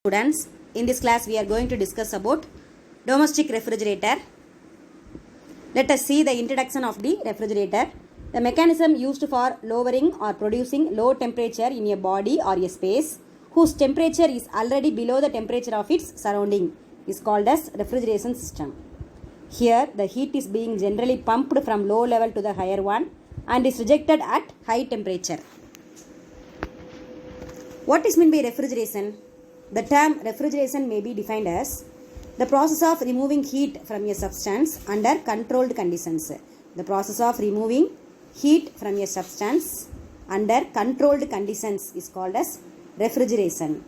Students, in this class we are going to discuss about domestic refrigerator. Let us see the introduction of the refrigerator. The mechanism used for lowering or producing low temperature in a body or a space whose temperature is already below the temperature of its surrounding is called as refrigeration system. Here the heat is being generally pumped from low level to the higher one and is rejected at high temperature. What is meant by refrigeration? The term refrigeration may be defined as the process of removing heat from a substance under controlled conditions. The process of removing heat from a substance under controlled conditions is called as refrigeration.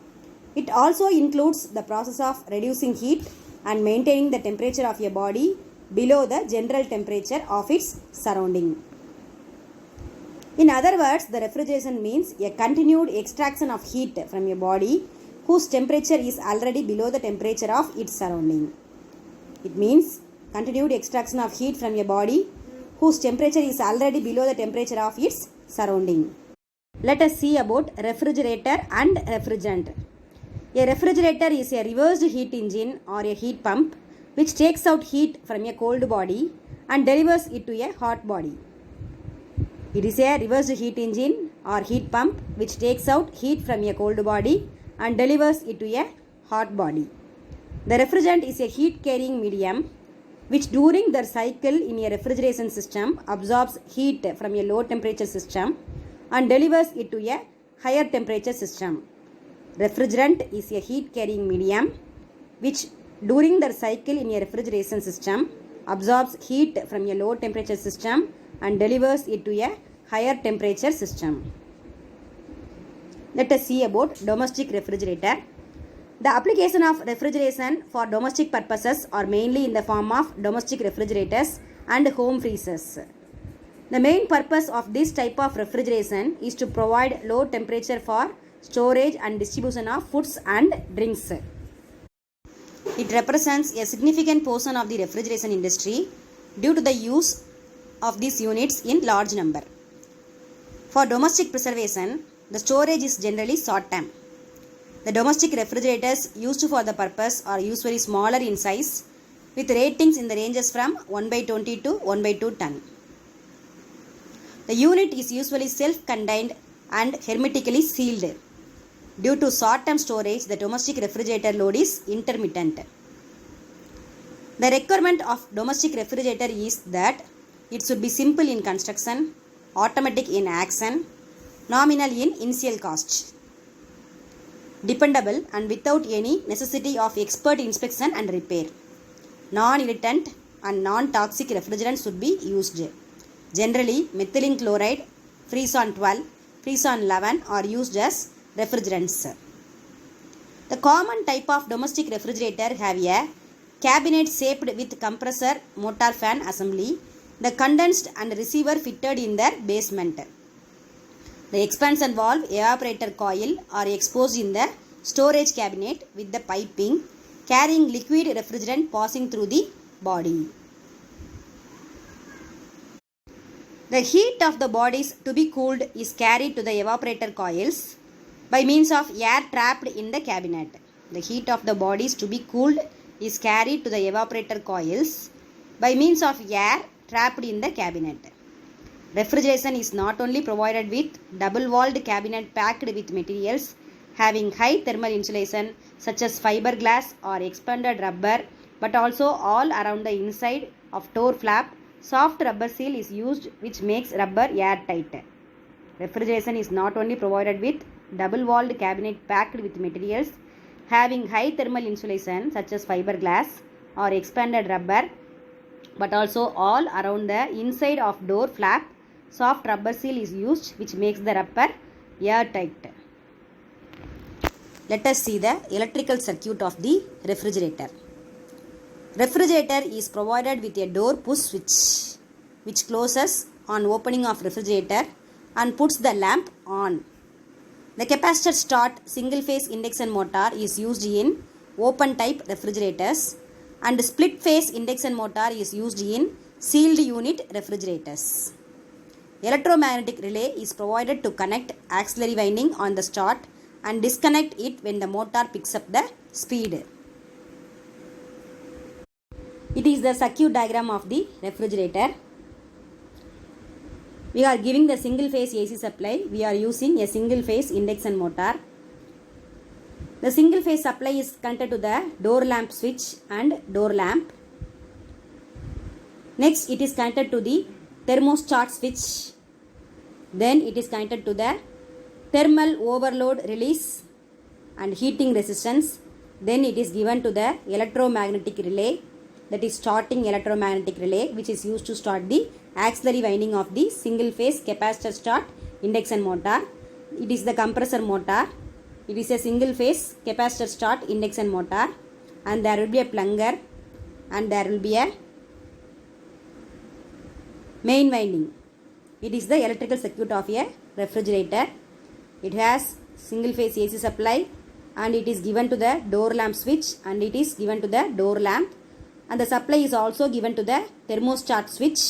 It also includes the process of reducing heat and maintaining the temperature of a body below the general temperature of its surrounding. In other words, the refrigeration means a continued extraction of heat from a body whose temperature is already below the temperature of its surrounding. It means continued extraction of heat from a body whose temperature is already below the temperature of its surrounding. Let us see about refrigerator and refrigerant. A refrigerator is a reversed heat engine or a heat pump which takes out heat from a cold body and delivers it to a hot body. It is a reversed heat engine or heat pump which takes out heat from a cold body and delivers it to a hot body. The refrigerant is a heat carrying medium which during their cycle in a refrigeration system absorbs heat from a low temperature system and delivers it to a higher temperature system. Refrigerant is a heat carrying medium which during their cycle in a refrigeration system absorbs heat from a low temperature system and delivers it to a higher temperature system. Let us see about domestic refrigerator. The application of refrigeration for domestic purposes are mainly in the form of domestic refrigerators and home freezers. The main purpose of this type of refrigeration is to provide low temperature for storage and distribution of foods and drinks. It represents a significant portion of the refrigeration industry due to the use of these units in large number. For domestic preservation, the storage is generally short term. The domestic refrigerators used for the purpose are usually smaller in size with ratings in the ranges from 1/20 to 1/2 ton. The unit is usually self-contained and hermetically sealed. Due to short-term storage, the domestic refrigerator load is intermittent. The requirement of domestic refrigerator is that it should be simple in construction, automatic in action, nominal in initial cost, dependable and without any necessity of expert inspection and repair. Non-irritant and non-toxic refrigerants should be used. Generally, methylene chloride, Freon 12, Freon 11 are used as refrigerants. The common type of domestic refrigerator have a cabinet shaped with compressor motor fan assembly, the condensed and receiver fitted in their basement. The expansion valve evaporator coil are exposed in the storage cabinet with the piping carrying liquid refrigerant passing through the body. The heat of the bodies to be cooled is carried to the evaporator coils by means of air trapped in the cabinet. The heat of the bodies to be cooled is carried to the evaporator coils by means of air trapped in the cabinet. Refrigeration is not only provided with double-walled cabinet packed with materials having high thermal insulation such as fiberglass or expanded rubber, but also all around the inside of door flap, soft rubber seal is used which makes rubber airtight. Refrigeration is not only provided with double-walled cabinet packed with materials having high thermal insulation such as fiberglass or expanded rubber, but also all around the inside of door flap, soft rubber seal is used which makes the rubber airtight. Let us see the electrical circuit of the refrigerator. Refrigerator is provided with a door push switch which closes on opening of refrigerator and puts the lamp on. The capacitor start single phase induction motor is used in open type refrigerators and split phase induction motor is used in sealed unit refrigerators. Electromagnetic relay is provided to connect auxiliary winding on the start and disconnect it when the motor picks up the speed. It is the circuit diagram of the refrigerator. We are giving the single phase AC supply. We are using a single phase induction motor. The single phase supply is connected to the door lamp switch and door lamp. Next, it is connected to the thermostat switch. Then it is connected to the thermal overload release and heating resistance. Then it is given to the electromagnetic relay, that is starting electromagnetic relay, which is used to start the auxiliary winding of the single phase capacitor start induction motor. It is the compressor motor. It is a single phase capacitor start induction motor, and there will be a plunger and there will be a main winding. It is the electrical circuit of a refrigerator. It has single phase AC supply, and it is given to the door lamp switch, and it is given to the door lamp, and the supply is also given to the thermostat switch,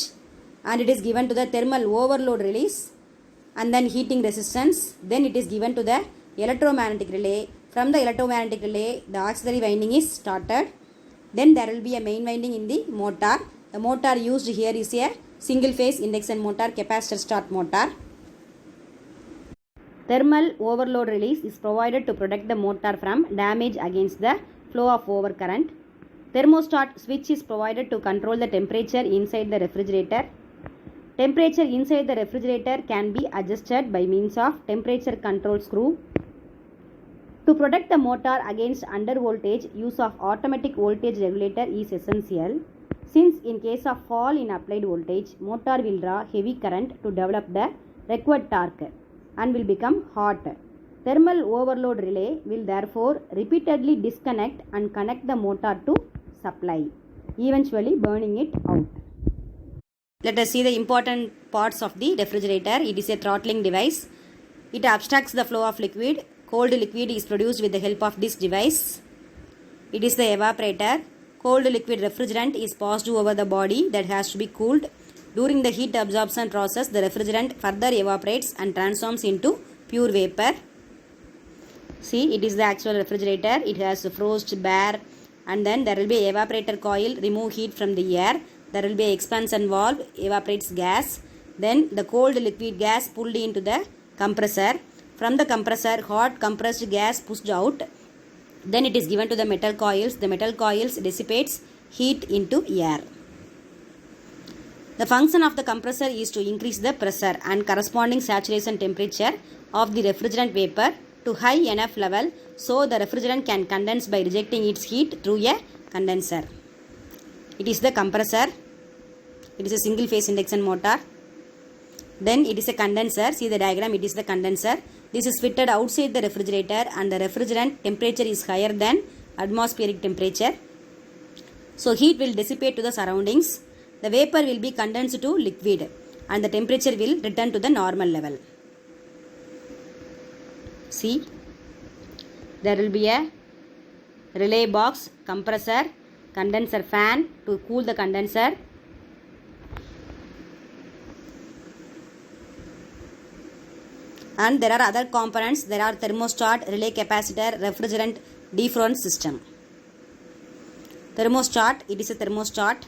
and it is given to the thermal overload release and then heating resistance. Then it is given to the electromagnetic relay. From the electromagnetic relay, the auxiliary winding is started. Then there will be a main winding in the motor. The motor used here is a single phase induction motor, capacitor start motor. Thermal overload release is provided to protect the motor from damage against the flow of overcurrent. Thermostat switch is provided to control the temperature inside the refrigerator. Temperature inside the refrigerator can be adjusted by means of temperature control screw. To protect the motor against undervoltage, use of automatic voltage regulator is essential, since in case of fall in applied voltage, motor will draw heavy current to develop the required torque and will become hot. Thermal overload relay will therefore repeatedly disconnect and connect the motor to supply, eventually burning it out. Let us see the important parts of the refrigerator. It is a throttling device. It obstructs the flow of liquid. Cold liquid is produced with the help of this device. It is the evaporator. Cold liquid refrigerant is passed over the body that has to be cooled. During the heat absorption process, the refrigerant further evaporates and transforms into pure vapor. See, it is the actual refrigerator. It has a frost bar, and then there will be evaporator coil, remove heat from the air. There will be expansion valve, evaporates gas. Then the cold liquid gas pulled into the compressor. From the compressor, hot compressed gas pushed out. Then it is given to the metal coils. The metal coils dissipates heat into air. The function of the compressor is to increase the pressure and corresponding saturation temperature of the refrigerant vapor to high enough level so the refrigerant can condense by rejecting its heat through a condenser. It is the compressor. It is a single phase induction motor. Then it is a condenser. See the diagram, it is the condenser. This is fitted outside the refrigerator, and the refrigerant temperature is higher than atmospheric temperature. So heat will dissipate to the surroundings. The vapor will be condensed to liquid, and the temperature will return to the normal level. See, there will be a relay box, compressor, condenser fan to cool the condenser. And there are other components. There are thermostat, relay capacitor, refrigerant defrost system. Thermostat, it is a thermostat.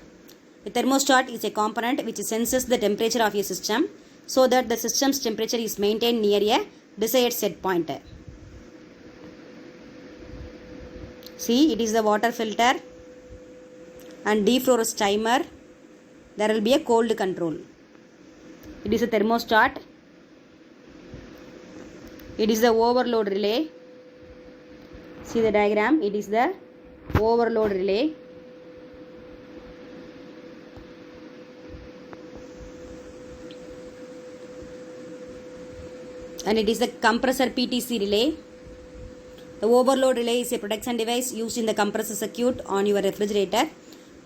A thermostat is a component which senses the temperature of a system so that the system's temperature is maintained near a desired set point. See, it is the water filter and defrost timer. There will be a cold control. It is a thermostat. It is the overload relay. See the diagram, it is the overload relay. And it is the compressor PTC relay. The overload relay is a protection device used in the compressor circuit on your refrigerator.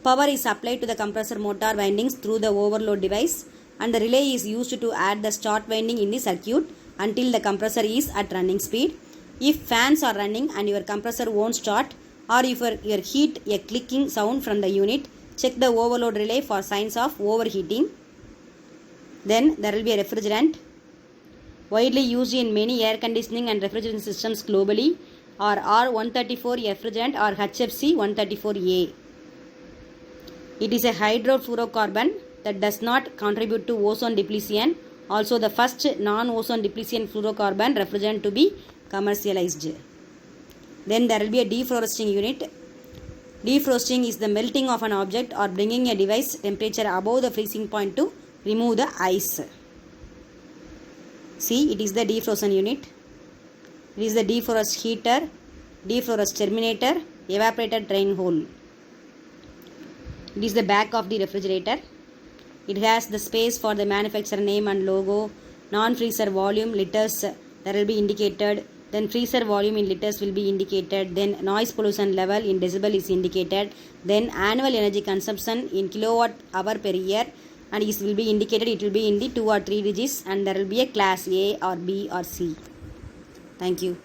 Power is supplied to the compressor motor windings through the overload device, and the relay is used to add the start winding in the circuit until the compressor is at running speed. If fans are running and your compressor won't start, or if you heat a clicking sound from the unit, check the overload relay for signs of overheating. Then there will be a refrigerant. widely used in many air conditioning and refrigeration systems globally are R134 refrigerant or HFC 134A. It is a hydrofluorocarbon that does not contribute to ozone depletion, also the first non-ozone depletion fluorocarbon refrigerant to be commercialized. Then there will be a defrosting unit. Defrosting is the melting of an object or bringing a device temperature above the freezing point to remove the ice. See, it is the defrozen unit. It is the defrost heater, defrost terminator, evaporator drain hole. It is the back of the refrigerator. It has the space for the manufacturer name and logo. Non-freezer volume liters that will be indicated. Then freezer volume in liters will be indicated. Then noise pollution level in decibel is indicated. Then annual energy consumption in kilowatt hour per year, and it will be indicated. It will be in the 2 or 3 digits, and there will be a class A or B or C. Thank you.